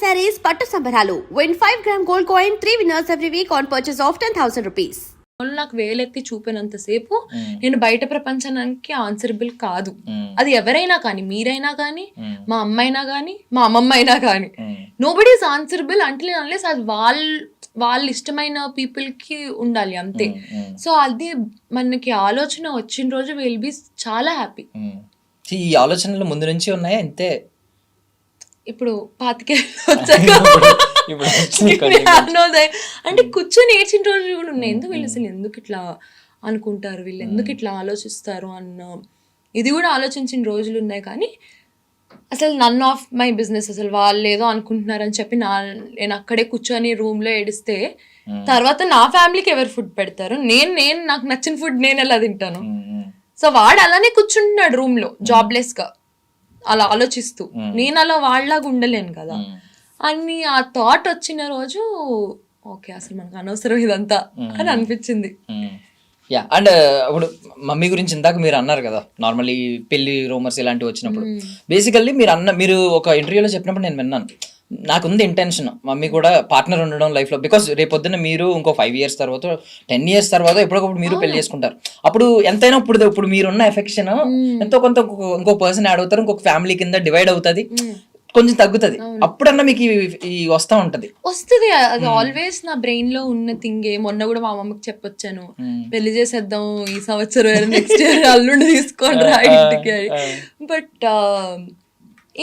sarees, పట్టు సంబరాలు. Win 5 gram gold coin, 3 winners every week on purchase of 10,000 rupees. నాకు వేలెత్తి చూపినంతసేపు నేను బయట ప్రపంచానికి ఆన్సరబుల్ కాదు. అది ఎవరైనా కానీ, మీరైనా కానీ, మా అమ్మైనా కానీ, మా అమ్మమ్మ అయినా కానీ, నోబడీ ఈస్ ఆన్సరబుల్ అంటే అన్లెస్ అది వాళ్ళ ఇష్టమైన పీపుల్ కి ఉండాలి అంతే. సో అది మనకి ఆలోచన వచ్చిన రోజు విల్ బి చాలా హ్యాపీ. ఈ ఆలోచనలు ముందు నుంచి ఉన్నాయా? అంతే ఇప్పుడు 25 వచ్చాక అంటే కూర్చొని ఏడ్చిన రోజులు కూడా ఉన్నాయి. ఎందుకు వీళ్ళు అసలు ఎందుకు ఇట్లా అనుకుంటారు, వీళ్ళు ఎందుకు ఇట్లా ఆలోచిస్తారు అన్న ఇది కూడా ఆలోచించిన రోజులు ఉన్నాయి. కానీ అసలు నన్ ఆఫ్ మై బిజినెస్, అసలు వాళ్ళు ఏదో అనుకుంటున్నారని చెప్పి నేను అక్కడే కూర్చొని రూమ్ లో ఏడిస్తే తర్వాత నా ఫ్యామిలీకి ఎవరు ఫుడ్ పెడతారు? నేను నాకు నచ్చిన ఫుడ్ నేను ఎలా తింటాను? సో వాడు అలానే కూర్చుంటున్నాడు రూమ్ లో జాబ్లెస్ గా అలా ఆలోచిస్తూ. నేను అలా వాళ్ళలాగా ఉండలేను కదా అని ఆ థాట్ వచ్చిన రోజు ఓకే అసలు మనకు అనవసరం ఇదంతా అని అనిపించింది. యా. అండ్ ఇప్పుడు మమ్మీ గురించి ఇందాక మీరు అన్నారు కదా, నార్మల్లీ పెళ్లి రూమర్స్ ఇలాంటివి వచ్చినప్పుడు బేసికల్లీ మీరు ఒక ఇంటర్వ్యూలో చెప్పినప్పుడు నేను విన్నాను, నాకుంది ఇంటెన్షన్ మమ్మీ కూడా పార్ట్నర్ ఉండడం లైఫ్ లో. బికాస్ రేపొద్దున మీరు ఇంకో 5 years తర్వాత 10 years తర్వాత ఎప్పటికప్పుడు మీరు పెళ్లి చేసుకుంటారు. అప్పుడు ఎంతైనా ఇప్పుడు మీరున్న ఎఫెక్షన్ ఎంతో కొంత ఇంకో పర్సన్ యాడ్ అవుతారు, ఇంకొక ఫ్యామిలీ కింద డివైడ్ అవుతుంది, కొంచెం తగ్గుతుంది. అప్పుడన్నా మీకు ఈ వస్తా ఉంటది. వస్తుంది అది ఆల్వేస్ నా బ్రెయిన్ లో ఉన్న థింగే. మొన్న కూడా మా అమ్మకి చెప్పొచ్చాను, పెళ్లి చేసేద్దాం ఈ సంవత్సరం, నెక్స్ట్ ఇయర్ అల్లుండి తీసుకోండి రా ఇంటికి. బట్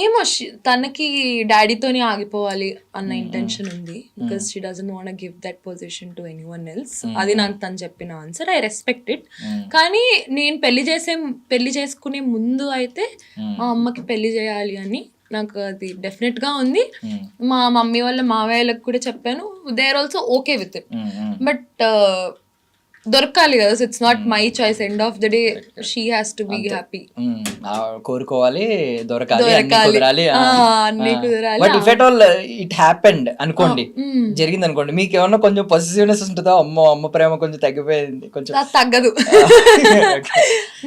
ఏమో తనకి డాడీతోనే ఆగిపోవాలి అన్న ఇంటెన్షన్ ఉంది. Because she doesn't want give that position to anyone else. అది నాకు తను చెప్పిన ఆన్సర్, ఐ రెస్పెక్ట్ ఇట్. కానీ నేను పెళ్లి చేసుకునే ముందు అయితే మా అమ్మకి పెళ్లి చేయాలి అని నాకు అది డెఫినెట్ గా ఉంది. మా మమ్మీ వాళ్ళ మావయ్యలకు కూడా చెప్పాను, they are also okay with it. But దొరకాలి కదా, it's not my choice. End of the day she has to be happy. కోరుకోవాలి, దొరకాలి, అన్ని కుదరాలి. But if at all it happened అనుకోండి, జరిగింది అనుకోండి, మీకు ఏమన్నా కొంచెం పొసెసివ్నెస్ ఉంటుందా? అమ్మ ప్రేమ కొంచెం తగ్గిపోయింది, కొంచెం తగ్గదు.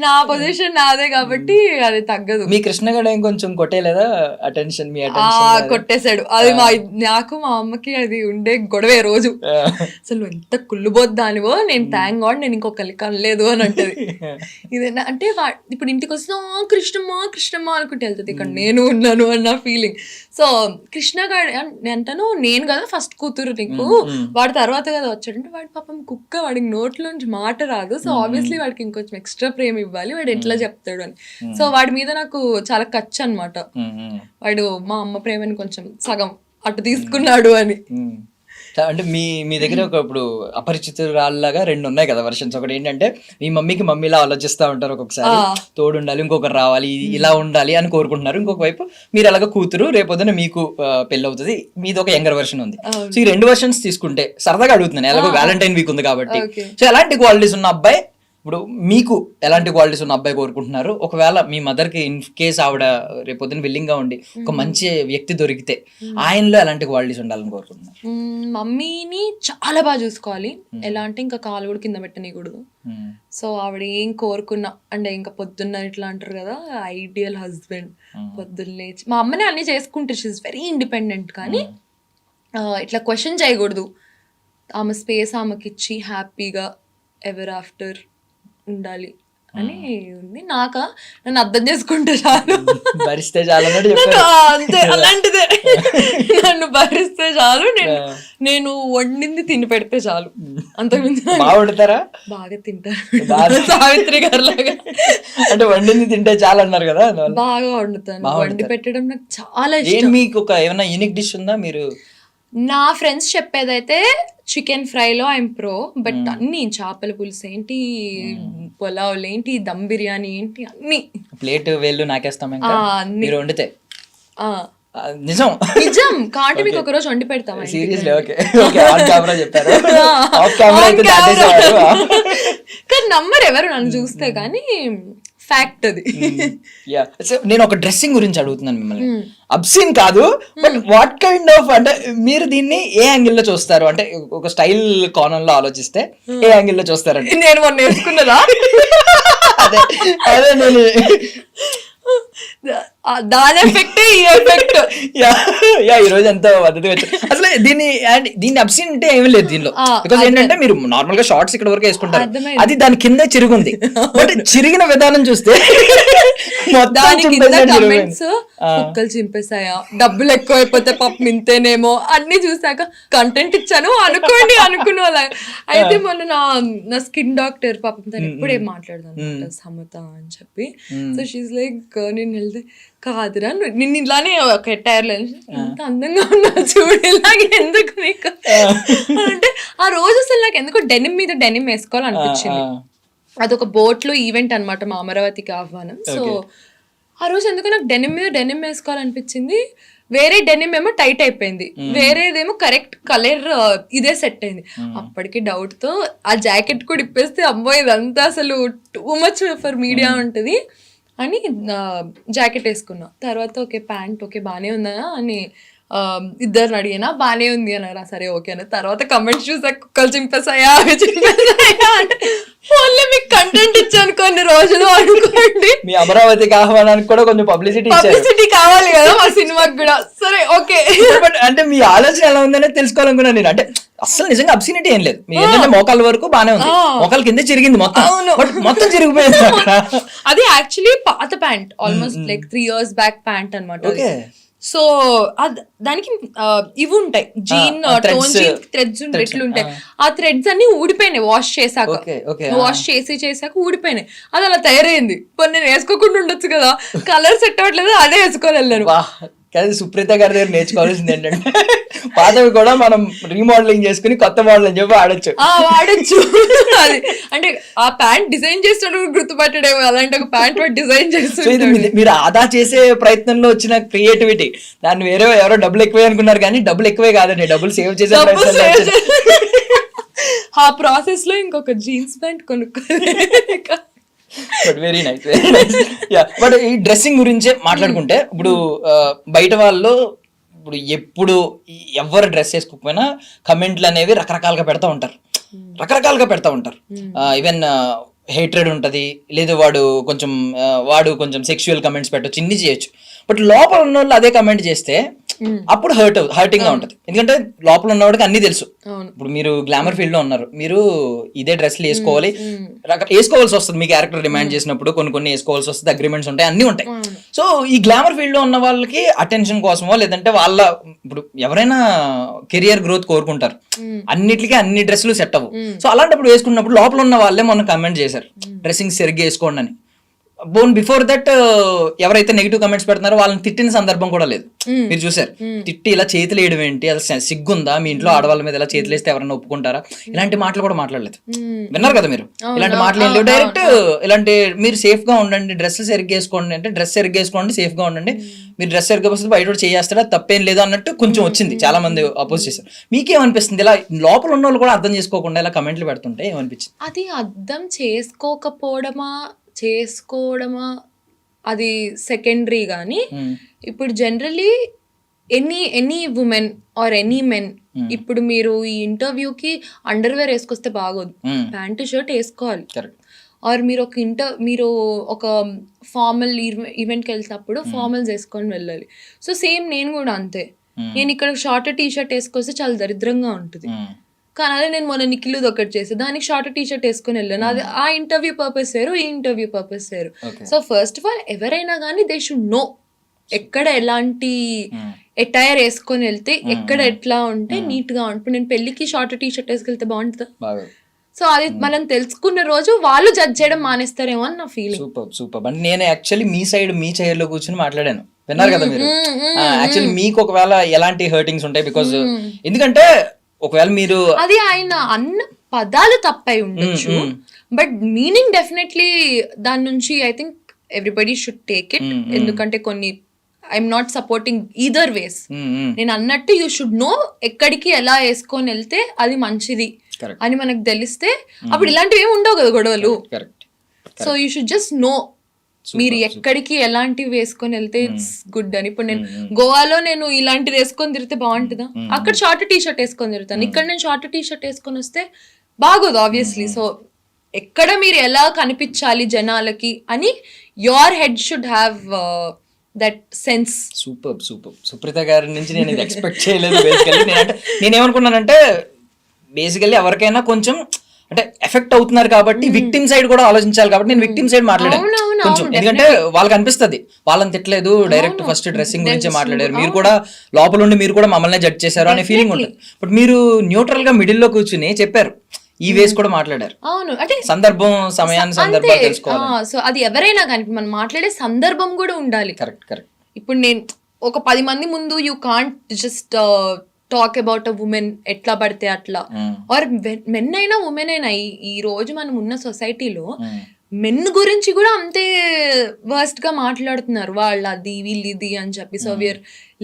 నా పొజిషన్ నాదే కాబట్టి అది తగ్గదు. మీ కృష్ణ గడ ఏం కొంచెం కొట్టేలేదా అటెన్షన్? మీ అటెన్షన్ కొట్టేశాడు. అది నాకు మా అమ్మకి అది ఉండే గొడవే రోజు. అసలు ఎంత కుళ్ళుబోద్దానివో, నేను థ్యాంక్ గాడ్ నేను ఇంకొకరికి అనలేదు అని అంటది. ఇదేనా అంటే ఇప్పుడు ఇంటికి వస్తే కృష్ణమ్మ అనుకుంటే వెళ్తుంది, ఇక్కడ నేను ఉన్నాను అన్న ఫీలింగ్. సో కృష్ణ గారు అంటాను, నేను కదా ఫస్ట్ కూతురు నీకు, వాడి తర్వాత కదా వచ్చాడంటే వాడి పాపం కుక్క, వాడికి నోట్లోంచి మాట రాదు. సో ఆబ్వియస్లీ వాడికి ఇంకొంచెం ఎక్స్ట్రా ప్రేమ ఇవ్వాలి, వాడు ఎట్లా చెప్తాడు అని. సో వాడి మీద నాకు చాలా ఖర్చు అనమాట. వాడు మా అమ్మ ప్రేమని కొంచెం సగం అటు తీసుకున్నాడు అని. అంటే మీ దగ్గర ఒక ఇప్పుడు అపరిచితురాల్లాగా 2 ఉన్నాయి కదా వర్షన్స్. ఒకటి ఏంటంటే మీ మమ్మీలా ఆలోచిస్తూ ఉంటారు, ఒక్కొక్కసారి తోడు ఉండాలి, ఇంకొకరు రావాలి, ఇలా ఉండాలి అని కోరుకుంటున్నారు. ఇంకొక వైపు మీరు అలాగా కూతురు, రేపొద్దున మీకు పెళ్లి అవుతుంది, మీది ఒక యంగర్ వర్షన్ ఉంది. సో ఈ 2 వర్షన్స్ తీసుకుంటే సరదాగా అడుగుతున్నాను, ఎలాగో వ్యాలంటైన్ వీక్ ఉంది కాబట్టి. సో ఎలాంటి క్వాలిటీస్ ఉన్న అబ్బాయి, ఇప్పుడు మీకు ఎలాంటి క్వాలిటీస్ ఉన్న అబ్బాయి కోరుకుంటున్నారు? ఒకవేళ మీ మదర్కి ఇన్ కేస్ ఆవిడ రేపొద్దున విల్లింగ్ గా ఉండి ఒక మంచి వ్యక్తి దొరికితే ఆయనలో ఎలాంటి క్వాలిటీస్ ఉండాలని కోరుకుంటున్నారు? మమ్మీని చాలా బాగా చూసుకోవాలి. ఎలా అంటే ఇంకా కాలు కూడా కింద పెట్టనీయకూడదు. సో ఆవిడ ఏం కోరుకున్నా అంటే ఇంకా పొద్దున్న ఇట్లా అంటారు కదా, ఐడియల్ హస్బెండ్. పొద్దున్నే మా అమ్మని అన్ని చేసుకుంటారు, షీఈస్ వెరీ ఇండిపెండెంట్. కానీ ఇట్లా క్వశ్చన్ చేయకూడదు. ఆమె స్పేస్ ఆమెకి ఇచ్చి హ్యాపీగా ఎవర్ ఆఫ్టర్ ఉండాలి అని ఉంది. నన్ను అర్థం చేసుకుంటే చాలు, భరిస్తే చాలు అంతే. అలాంటిదే, నన్ను భరిస్తే చాలు, నేను వండింది తిని పెడితే చాలు, అంతకుమించి. వండుతారా? బాగా తింటారు, సావిత్రి గారు లాగా. అంటే వండింది తింటే చాలు అన్నారు కదా. బాగా వండుతాను, వండి పెట్టడం నాకు చాలా ఇష్టం. మీకు ఒక ఏమైనా యూనిక్ డిష్ ఉందా? మీరు నా ఫ్రెండ్స్ చెప్పేదైతే చికెన్ ఫ్రైలో ఐఎమ్ ప్రో. బట్ అన్ని చేపల పులుసు ఏంటి, పులావులు ఏంటి, దమ్ బిర్యానీ ఏంటి, అన్ని ప్లేట్ వేళ్ళు నాకేస్తాం మీరు వండితే. నిజం కాబట్టి మీకు ఒక రోజు వండి పెడతాం. Seriously? Okay okay, on camera చెప్పారు, ఆఫ్ కెమెరా అయితే కానీ నమ్మరు ఎవరు నన్ను చూస్తే. కానీ ఫ్యాక్ట్ అది. నేను ఒక డ్రెస్సింగ్ గురించి అడుగుతున్నాను మిమ్మల్ని, అబ్సీన్ కాదు, బట్ వాట్ కైండ్ ఆఫ్, అంటే మీరు దీన్ని ఏ యాంగిల్ లో చూస్తారు? అంటే ఒక స్టైల్ కోణంలో ఆలోచిస్తే ఏ యాంగిల్ లో చూస్తారండి? నేను మొన్న నేర్చుకున్నదా? అదే నేను దాని ఎఫెక్ట్ ఈ ఎఫెక్ట్. యా ఈ రోజు ఎంత పద్ధతిగా వచ్చారు అసలు. దీన్ని అబ్సిన్ అంటే ఏమీ లేదు దీనిలో. బికాస్ ఏంటంటే మీరు నార్మల్ గా షార్ట్స్ ఇక్కడ వరకు వేసుకుంటారు, అది దాని కింద చిరుగుంది. బట్ చిరిగిన విధానం చూస్తే దాని కింద కమెంట్స్ కుక్కలు చింపేశాయా, డబ్బులు ఎక్కువ అయిపోతే పాపం ఇంతేనేమో అన్ని చూసాక కంటెంట్ ఇచ్చాను అనుకోండి అనుకున్నా. అయితే మొన్న నా స్కిన్ డాక్టర్ పాపం తను ఎప్పుడు ఏం మాట్లాడదాను సమత అని చెప్పి. సో షీస్ లైక్ నేను వెళ్తే కాదురా నిన్ను ఇలానే ఒక టైర్లో ఎంత అందంగా ఉన్నావు చూడు, ఇలాగే ఎందుకు నీకు అంటే ఆ రోజు అసలు నాకు ఎందుకో డెనిమ్ మీద డెనిమ్ వేసుకోవాలనిపించింది. అదొక బోట్ లో ఈవెంట్ అనమాట, మా అమరావతికి ఆహ్వానం. సో ఆ రోజు ఎందుకో నాకు డెనిమ్ మీద డెనిమ్ వేసుకోవాలనిపించింది. వేరే డెనిమ్ ఏమో టైట్ అయిపోయింది, వేరేదేమో కరెక్ట్ కలర్ ఇదే సెట్ అయింది. అప్పటికి డౌట్ తో ఆ జాకెట్ కూడా ఇప్పేస్తే అమ్మో ఇదంతా అసలు టూ మచ్ ఫర్ మీడియా ఉంటది అని జాకెట్ వేసుకున్నా. తర్వాత ఓకే ప్యాంట్ ఓకే బానే ఉందా అని ఇద్దరిని అడిగినా బానే ఉంది అన్నారా. సరే ఓకే అన్న. తర్వాత కమెంట్స్ చూసా కుక్కలు చింపేసాయా అవి చింపేసాయా అంటే ఓన్లీ మీకు కంటెంట్ ఇచ్చాను కొన్ని రోజులు అనుకోండి. మీ అమరావతికి ఆహ్వానానికి కూడా కొంచెం పబ్లిసిటీ కావాలి కదా మా సినిమాకి కూడా. సరే ఓకే. బట్ అంటే మీ ఆలోచన ఎలా ఉందనే తెలుసుకోవాలనుకున్నాను నేను. అంటే అసలు నిజంగా అబ్సినిటీ ఏం లేదు, మీ ఏంటంటే మోకాల వరకు బానే ఉంది, మోకాల కింద చిరిగింది మొత్తం, మొత్తం చిరిగిపోయింది. అది యాక్చువల్లీ పాత pant, almost like 3 years back pant అనమాట. సో దానికి ఇవి ఉంటాయి జీన్ టోన్ జీన్ థ్రెడ్స్ ఎట్లు ఉంటాయి. ఆ థ్రెడ్స్ అన్ని ఊడిపోయినాయి వాష్ చేసాక ఊడిపోయినాయి. అది అలా తయారైంది. ఇప్పుడు నేను వేసుకోకుండా ఉండొచ్చు కదా, కలర్ సెట్ అవ్వట్లేదు అదే వేసుకొని వెళ్ళాను. కానీ సుప్రీత గారి దగ్గర నేర్చుకోవాల్సింది ఏంటంటే పాతవి కూడా మనం రీమోడలింగ్ చేసుకుని కొత్త మోడల్ అని చెప్పి వాడచ్చు. అది అంటే ఆ ప్యాంట్ డిజైన్ చేస్తాడు గుర్తుపట్టడేమో, అలాంటి ఒక ప్యాంట్ డిజైన్ చేస్తాడు. మీరు ఆదా చేసే ప్రయత్నంలో వచ్చిన క్రియేటివిటీ, దాన్ని వేరే ఎవరో డబ్బులు ఎక్కువే అనుకున్నారు, కానీ డబ్బులు ఎక్కువే కాదండి, డబ్బులు సేవ్ చేసే ప్రయత్నం. ఆ ప్రాసెస్ లో ఇంకొక జీన్స్ ప్యాంట్ కొనుక్కోవాలి. But very nice, very nice. Yeah, but ఈ డ్రెస్సింగ్ గురించే మాట్లాడుకుంటే ఇప్పుడు బయట వాళ్ళు ఇప్పుడు ఎప్పుడు ఎవరు డ్రెస్ వేసుకోకపోయినా కమెంట్లు అనేవి రకరకాలుగా పెడతా ఉంటారు. ఈవెన్ హేట్రెడ్ ఉంటది, లేదు వాడు కొంచెం సెక్షువల్ కమెంట్స్ పెట్టొచ్చు, ఇన్ని చేయొచ్చు. బట్ లోపల ఉన్న వాళ్ళు అదే కమెంట్ చేస్తే అప్పుడు హర్టింగ్ గా ఉంటది. ఎందుకంటే లోపల ఉన్నవాడికి అన్ని తెలుసు. ఇప్పుడు మీరు గ్లామర్ ఫీల్డ్ లో ఉన్నారు, మీరు ఇదే డ్రెస్లు వేసుకోవాల్సి వస్తుంది, మీ క్యారెక్టర్ డిమాండ్ చేసినప్పుడు కొన్ని వేసుకోవాల్సి వస్తుంది, అగ్రిమెంట్స్ ఉంటాయి, అన్ని ఉంటాయి. సో ఈ గ్లామర్ ఫీల్డ్ లో ఉన్న వాళ్ళకి అటెన్షన్ కోసమో లేదంటే వాళ్ళ ఇప్పుడు ఎవరైనా కెరియర్ గ్రోత్ కోరుకుంటారు, అన్నిటికీ అన్ని డ్రెస్సులు సెట్ అవ్వు. సో అలాంటప్పుడు వేసుకున్నప్పుడు లోపల ఉన్న వాళ్ళే మొన్న కమెంట్ చేశారు డ్రెస్సింగ్ సరిగ్గా వేసుకోండి అని. బిఫోర్ దట్ ఎవరైతే నెగిటివ్ కమెంట్స్ పెడుతున్నారో వాళ్ళని తిట్టిన సందర్భం కూడా లేదు. మీరు చూసారు, తిట్టి ఇలా చేతులు వేయడం ఏంటి, అసలు సిగ్గుందా, మీ ఇంట్లో ఆడవాళ్ళ మీద ఇలా చేతులు వేస్తే ఎవరైనా ఒప్పుకుంటారా, ఇలాంటి మాటలు కూడా మాట్లాడలేదు. విన్నారు కదా మీరు, ఇలాంటి మాటలు ఏం లేవు. డైరెక్ట్ ఇలాంటి మీరు సేఫ్ గా ఉండండి, డ్రెస్ సరిగ్గా వేసుకోండి అంటే డ్రెస్ సరిగ్గా వేసుకోండి, సేఫ్ గా ఉండండి, మీరు డ్రెస్ సరిగ్గా వస్తుంది బయట చేస్తారా తప్పేం లేదు అన్నట్టు కొంచెం వచ్చింది. చాలా మంది అపోజ్ చేశారు. మీకేమనిపిస్తుంది ఇలా లోపల ఉన్న వాళ్ళు కూడా అర్థం చేసుకోకుండా ఇలా కమెంట్లు పెడుతుంటే ఏమనిపించింది? అది అర్థం చేసుకోవడమా అది సెకండరీ. కానీ ఇప్పుడు generally any women or any men, ఇప్పుడు మీరు ఈ ఇంటర్వ్యూకి అండర్వేర్ వేసుకొస్తే బాగోదు, ప్యాంటు షర్ట్ వేసుకోవాలి. ఆర్ మీరు ఒక ఫార్మల్ ఈవెంట్కి వెళ్తున్నప్పుడు ఫార్మల్స్ వేసుకొని వెళ్ళాలి. సో సేమ్ నేను కూడా అంతే. నేను ఇక్కడ షార్ట్ టీ షర్ట్ వేసుకొస్తే చాలా దరిద్రంగా ఉంటుంది. కానీ అదే నేను మొన్న నిఖిల్ ఒకటి చేసి దానికి షార్ట్ టీ షర్ట్ వేసుకొని వెళ్ళాను. అది ఆ ఇంటర్వ్యూ పర్పస్ వేరు, ఈ ఇంటర్వ్యూ పర్పస్ వేరు. సో ఫస్ట్ ఆఫ్ ఆల్ ఎవరైనా కానీ దే షుడ్ నో ఎక్కడ ఎలాంటి ఎటైర్ వేసుకొని వెళ్తే ఎక్కడ ఎట్లా ఉంటే నీట్ గా ఉంటుంది. నేను పెళ్లికి షార్ట్ టీ షర్ట్ వేసుకెళ్తే బాగుంటుందా? సో అది మనం తెలుసుకున్న రోజు వాళ్ళు జడ్జ్ చేయడం మానేస్తారేమో అని నా ఫీలింగ్. సూపర్. అంటే నేను యాక్చువల్లీ మీ చైర్ లో కూర్చొని మాట్లాడాను, విన్నారు కదా మీరు. యాక్చువల్లీ మీకు ఒకవేళ ఎలాంటి హర్టింగ్స్ ఉంటాయి, బికాజ్ ఎందుకంటే ఒకవేళ మీరు అది ఆయన అన్న పదాలు తప్పై ఉండొచ్చు, బట్ మీనింగ్ డెఫినెట్లీ దాని నుంచి I think everybody should take it. ఎందుకంటే కొన్ని ఐఎమ్ నాట్ సపోర్టింగ్ ఈదర్ వేస్. నేను అన్నట్టు యూ షుడ్ నో ఎక్కడికి ఎలా వేసుకొని వెళ్తే అది మంచిది అని మనకు తెలిస్తే అప్పుడు ఇలాంటివి ఏమి ఉండవు కదా గొడవలు. So you should just know మీరు ఎక్కడికి ఎలాంటివి వేసుకొని వెళ్తే ఇట్స్ గుడ్ అని. ఇప్పుడు నేను గోవాలో నేను ఇలాంటిది వేసుకొని తిరిగితే బాగుంటుందా? అక్కడ షార్ట్ టీ షర్ట్ వేసుకొని తిరుగుతాను, ఇక్కడ నేను షార్ట్ టీ షర్ట్ వేసుకొని వస్తే బాగోదు ఆబ్వియస్లీ. సో ఎక్కడ మీరు ఎలా కనిపించాలి జనాలకి అని your head should have that sense. Super Supreetha గారి నుంచి నేను ఇది ఎక్స్పెక్ట్ చేయలేదు బేసికల్లీ. నేనేమనుకున్నానంటే బేసికల్లీ ఎవరికైనా కొంచెం అంటే ఎఫెక్ట్ అవుతున్నారు కాబట్టి విక్టిమ్ సైడ్ కూడా ఆలోచించాలి కాబట్టి నేను విక్టిమ్ సైడ్ మాట్లాడాను కొంచెం. ఎందుకంటే వాళ్ళకి అనిపిస్తుంది వాళ్ళని తిట్టలేదు, డైరెక్ట్ ఫస్ట్ డ్రెస్సింగ్ గురించి మాట్లాడారు, మీరు కూడా లోపల ఉండి మీరు కూడా మమ్మల్ని జడ్జ్ చేశారు అనే ఫీలింగ్ ఉంటుంది. బట్ మీరు న్యూట్రల్ గా మిడిల్ లో కూర్చుని చెప్పారు, ఈ వేస్ కూడా మాట్లాడారు. అవును, అంటే సందర్భం సందర్భం తెలుసుకోవాలి. సో అది ఎవరైనా కానీ మనం మాట్లాడే సందర్భం కూడా ఉండాలి. కరెక్ట్. ఇప్పుడు నేను ఒక 10 మంది ముందు you can't just talk about a women ఎట్లా పడితే అట్లా, ఆర్ మెన్ అయినా ఉమెన్ అయినా ఈ రోజు మనం ఉన్న సొసైటీలో మెన్ గురించి కూడా అంతే వర్స్ట్ గా మాట్లాడుతున్నారు, వాళ్ళ అది వీళ్ళు ఇది అని చెప్పి. So we are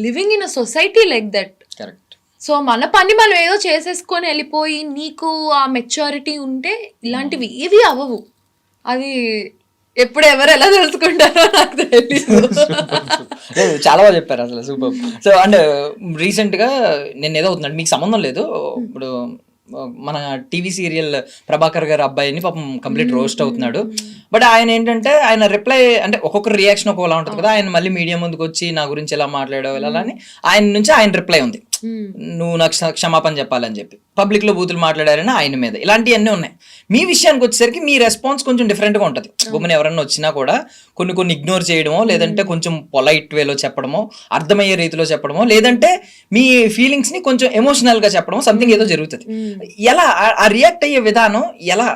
living in a society like that. Correct. So మన పని మనం ఏదో చేసేసుకొని వెళ్ళిపోయి నీకు ఆ మెచ్యూరిటీ ఉంటే ఇలాంటివి ఏవి అవ్వవు. అది ఎప్పుడు ఎవరు ఎలా తెలుసుకుంటారో నాకు తెలియదు. చాలా బాగా చెప్పారు అసలు, సూపర్. సో అండ్ రీసెంట్ గా నేను ఏదో అవుతున్నాడు, మీకు సంబంధం లేదు, ఇప్పుడు మన టీవీ సీరియల్ ప్రభాకర్ గారు అబ్బాయిని పాపం కంప్లీట్ రోస్ట్ అవుతున్నాడు. బట్ ఆయన ఏంటంటే ఆయన రిప్లై అంటే ఒక్కొక్కరు రియాక్షన్ ఒక్కోలా ఉంటుంది కదా. ఆయన మళ్ళీ మీడియా ముందుకు వచ్చి నా గురించి ఎలా మాట్లాడావు ఇలా అని ఆయన నుంచి ఆయన రిప్లై ఉంది, నువ్వు నాకు క్షమాపణ చెప్పాలని చెప్పి పబ్లిక్ లో బూతులు మాట్లాడారని ఆయన మీద. ఇలాంటివన్నీ ఉన్నాయి. మీ విషయానికి వచ్చేసరికి మీ రెస్పాన్స్ కొంచెం డిఫరెంట్ గా ఉంటుంది. ఉమెన్ ఎవరన్నా వచ్చినా కూడా కొన్ని ఇగ్నోర్ చేయడమో, లేదంటే కొంచెం పొలైట్ వేలో చెప్పడమో, అర్థమయ్యే రీతిలో చెప్పడమో, లేదంటే మీ ఫీలింగ్స్ ని కొంచెం ఎమోషనల్ గా చెప్పడమో, సంథింగ్ ఏదో జరుగుతుంది. ఎలా ఆ రియాక్ట్ అయ్యే విధానం ఎలా